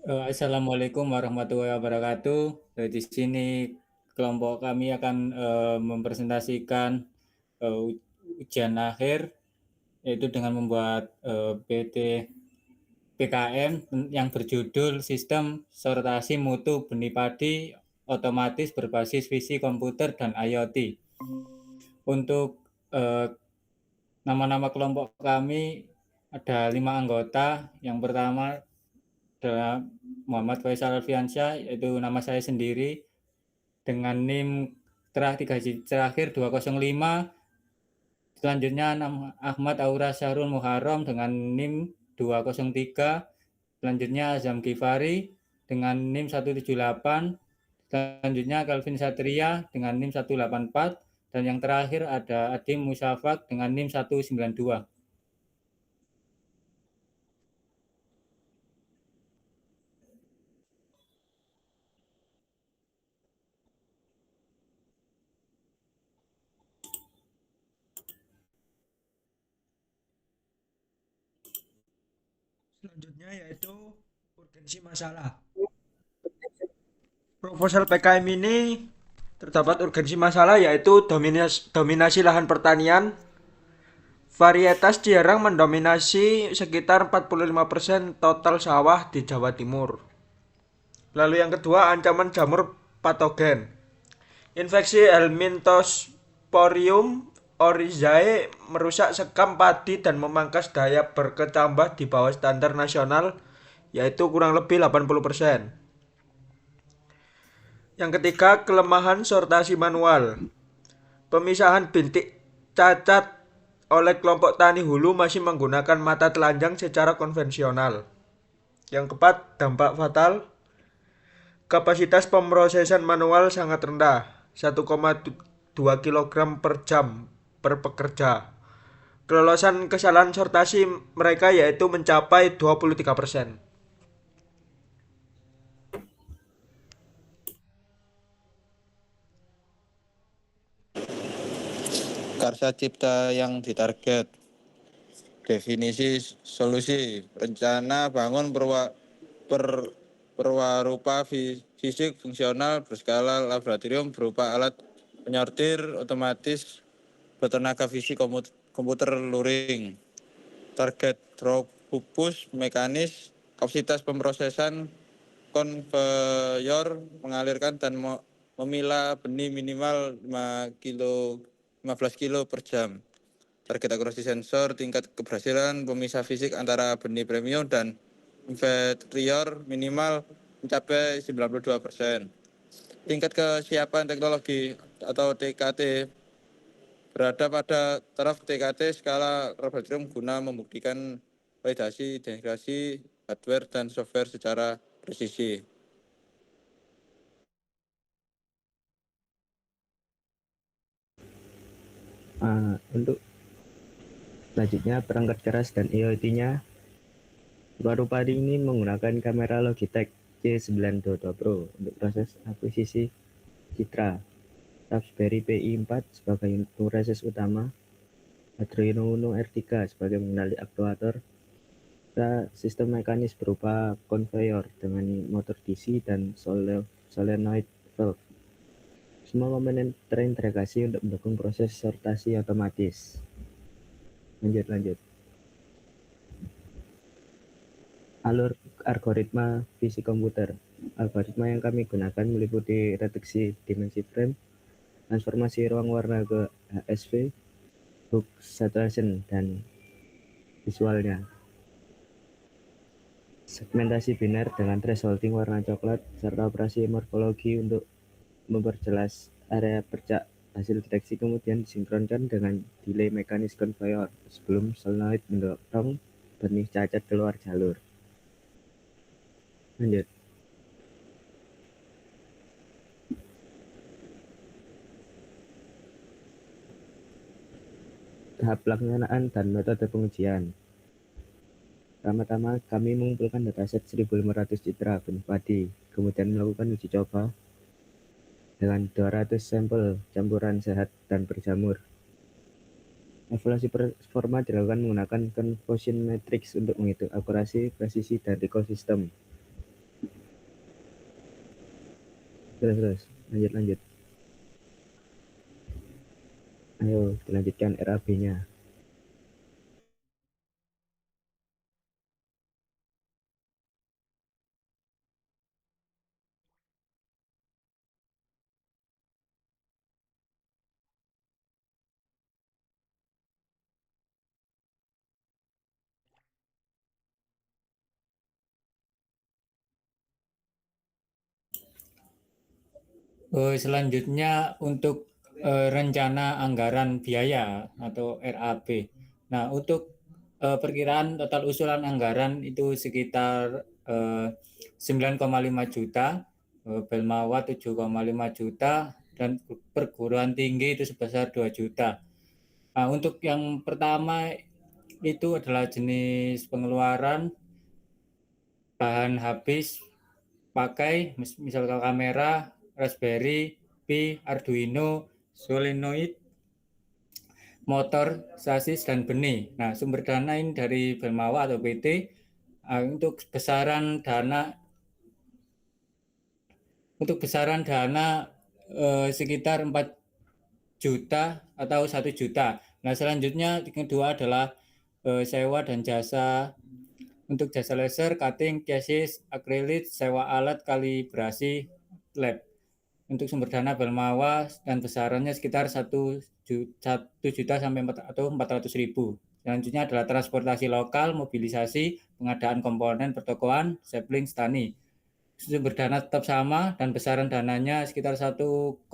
Assalamualaikum warahmatullahi wabarakatuh. Di sini kelompok kami akan mempresentasikan ujian akhir, yaitu dengan membuat PKM yang berjudul Sistem Sortasi Mutu Benih Padi Otomatis Berbasis Visi Komputer dan IoT. Untuk eh, nama-nama kelompok kami ada 5 anggota. Yang pertama adalah Muhammad Faisal Alfiansyah, yaitu nama saya sendiri, dengan NIM terakhir 205. Selanjutnya Ahmad Aura Syahrul Muharram dengan NIM 203. Selanjutnya Azam Gifari dengan NIM 178. Selanjutnya Calvin Satria dengan NIM 184. Dan yang terakhir ada Adim Musafak dengan NIM 192. Selanjutnya yaitu urgensi masalah. Proposal PKM ini terdapat urgensi masalah yaitu dominasi lahan pertanian. Varietas Ciherang mendominasi sekitar 45% total sawah di Jawa Timur. Lalu yang kedua, ancaman jamur patogen. Infeksi Helminthosporium oryzae merusak sekam padi dan memangkas daya berkecambah di bawah standar nasional, yaitu kurang lebih 80%. Yang ketiga, kelemahan sortasi manual. Pemisahan bintik cacat oleh kelompok tani hulu masih menggunakan mata telanjang secara konvensional. Yang keempat, dampak fatal. Kapasitas pemrosesan manual sangat rendah, 1,2 kg per jam per pekerja. Kelolosan kesalahan sortasi mereka yaitu mencapai 23%. Karsa cipta yang ditarget. Definisi solusi rencana bangun perwarupa fisik fungsional berskala laboratorium berupa alat penyortir otomatis bertenaga fisik komputer luring. Target draw pupus mekanis, kapasitas pemrosesan konveyor mengalirkan dan memilah benih minimal 15 kilo per jam. Target akurasi sensor, tingkat keberhasilan pemisah fisik antara benih premium dan inferior minimal mencapai 92%. Tingkat kesiapan teknologi atau TKT berada pada taraf TKT skala laboratorium guna membuktikan validasi integrasi hardware dan software secara presisi. Untuk selanjutnya perangkat keras dan IoT-nya, baru padi ini menggunakan kamera Logitech C922 Pro untuk proses akuisisi citra, Raspberry Pi 4 sebagai unit proses utama, Arduino Uno R3 sebagai pengendali aktuator, serta sistem mekanis berupa konveyor dengan motor DC dan solenoid valve. Semua komponen terintegrasi untuk mendukung proses sortasi otomatis. Lanjut. Alur algoritma fisik komputer. Algoritma yang kami gunakan meliputi reduksi dimensi frame, transformasi ruang warna ke HSV, hook saturation, dan visualnya. Segmentasi biner dengan thresholding warna coklat, serta operasi morfologi untuk memperjelas area percak. Hasil deteksi kemudian disinkronkan dengan delay mekanis konveyor sebelum solenoid mendorong benih cacat keluar jalur. Lanjut. Tahap pelaksanaan dan metode pengujian. Pertama-tama kami mengumpulkan dataset 1.500 citra benih padi, kemudian melakukan uji coba dengan 200 sampel campuran sehat dan berjamur. Evaluasi performa dilakukan menggunakan conversion matrix untuk menghitung akurasi, presisi, dan ekosistem. Terus, lanjut. Ayo, dilanjutkan RAB-nya. Selanjutnya untuk rencana anggaran biaya atau RAB. Nah, untuk perkiraan total usulan anggaran itu sekitar 9,5 juta, Belmawa 7,5 juta, dan perguruan tinggi itu sebesar 2 juta. Nah, untuk yang pertama itu adalah jenis pengeluaran bahan habis pakai, misal kamera, Raspberry Pi, Arduino, solenoid, motor, sasis, dan benih. Nah, sumber dana ini dari Belmawa atau PT. Untuk besaran dana sekitar 4 juta atau 1 juta. Nah, selanjutnya yang kedua adalah sewa dan jasa. Untuk jasa laser, cutting, chassis, akrilik, sewa alat kalibrasi lab. Untuk sumber dana Belmawa dan besarannya sekitar 1 juta sampai 400.000. Selanjutnya adalah transportasi lokal, mobilisasi, pengadaan komponen pertokoan, sapling, stani. Sumber dana tetap sama dan besaran dananya sekitar 1,350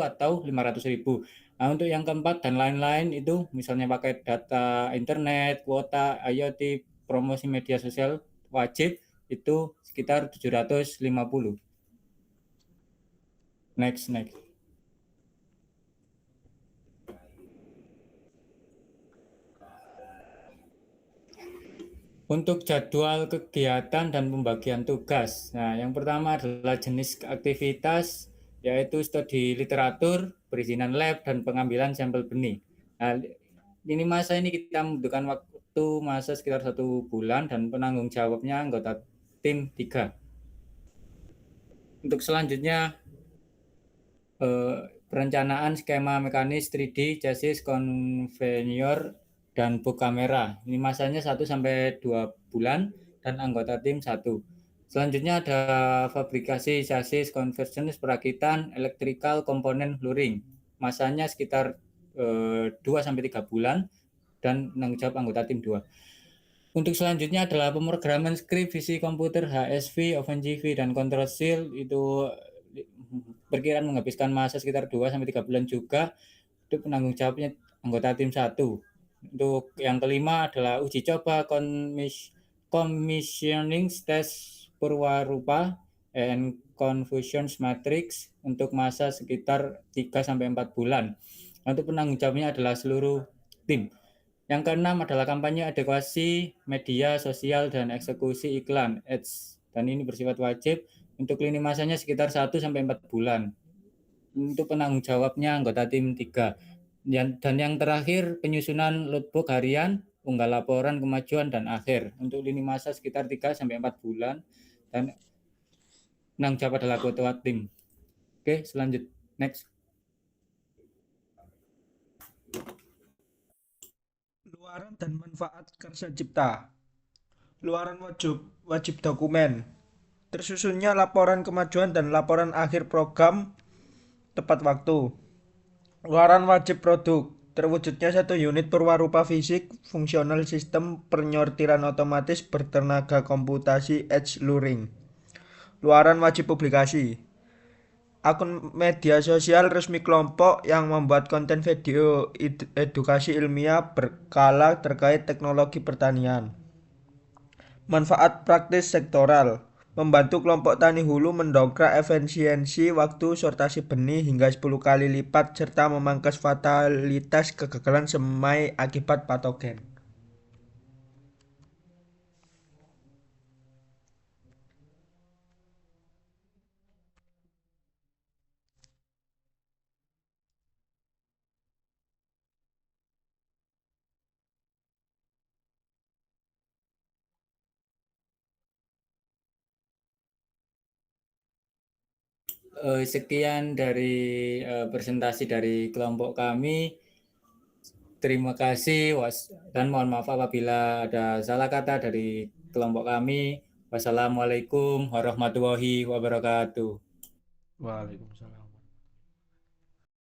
atau 500.000. Nah, untuk yang keempat dan lain-lain itu misalnya pakai data internet, kuota, IoT, promosi media sosial wajib itu sekitar 750. Next. Untuk jadwal kegiatan dan pembagian tugas. Nah, yang pertama adalah jenis aktivitas, yaitu studi literatur, perizinan lab, dan pengambilan sampel benih. Nah, ini masa ini kita membutuhkan waktu masa sekitar 1 bulan dan penanggung jawabnya anggota tim 3. Untuk selanjutnya, perencanaan skema mekanis 3D, chassis, konveyor, dan box kamera. Ini masanya 1-2 bulan dan anggota tim 1. Selanjutnya ada fabrikasi chassis, conversion, perakitan, electrical, komponen, luring. Masanya sekitar 2-3 bulan dan penanggung jawab anggota tim 2. Untuk selanjutnya adalah pemrograman skrip, visi komputer, HSV, OpenGV, dan Control Seal. Itu perkiraan menghabiskan masa sekitar 2-3 bulan juga. Itu penanggung jawabnya anggota tim 1. Untuk yang kelima adalah uji coba commissioning test purwarupa and confusion matrix untuk masa sekitar 3-4 bulan. Untuk penanggung jawabnya adalah seluruh tim. Yang keenam adalah kampanye adekuasi media sosial dan eksekusi iklan ads, dan ini bersifat wajib. Untuk lini masanya sekitar 1-4 bulan. Untuk penanggung jawabnya anggota tim 3. Dan yang terakhir penyusunan loadbook harian, unggah laporan kemajuan dan akhir. Untuk lini masa sekitar 3-4 bulan dan penanggung jawab adalah ketua tim. Oke, selanjut next. Luaran dan manfaat Karsa Cipta. Luaran wajib dokumen. Tersusunnya laporan kemajuan dan laporan akhir program tepat waktu. Luaran wajib produk. Terwujudnya satu unit perwarupa fisik fungsional sistem penyortiran otomatis bertenaga komputasi edge luring. Luaran wajib publikasi. Akun media sosial resmi kelompok yang membuat konten video edukasi ilmiah berkala terkait teknologi pertanian. Manfaat praktis sektoral. Membantu kelompok tani hulu mendongkrak efisiensi waktu sortasi benih hingga 10 kali lipat serta memangkas fatalitas kegagalan semai akibat patogen. Sekian dari presentasi dari kelompok kami. Terima kasih dan mohon maaf apabila ada salah kata dari kelompok kami. Wassalamualaikum warahmatullahi wabarakatuh. Waalaikumsalam.